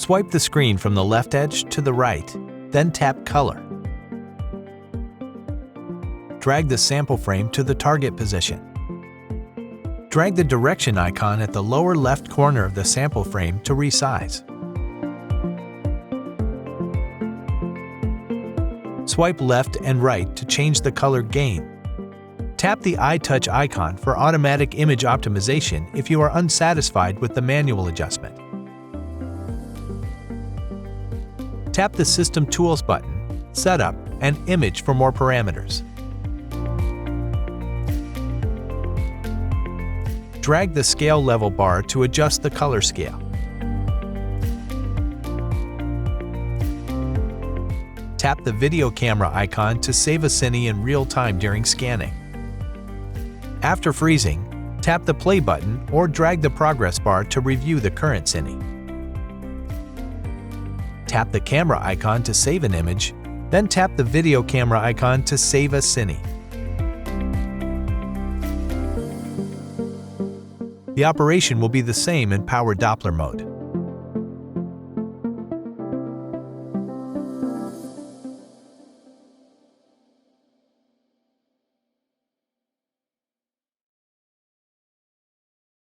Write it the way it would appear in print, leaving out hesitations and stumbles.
Swipe the screen from the left edge to the right, then tap Color. Drag the sample frame to the target position. Drag the direction icon at the lower left corner of the sample frame to resize. Swipe left and right to change the color gain. Tap the iTouch icon for automatic image optimization if you are unsatisfied with the manual adjustment. Tap the System Tools button, Setup, and Image for more parameters. Drag the scale level bar to adjust the color scale. Tap the video camera icon to save a cine in real time during scanning. After freezing, tap the play button or drag the progress bar to review the current cine. Tap the camera icon to save an image, then tap the video camera icon to save a cine. The operation will be the same in Power Doppler mode.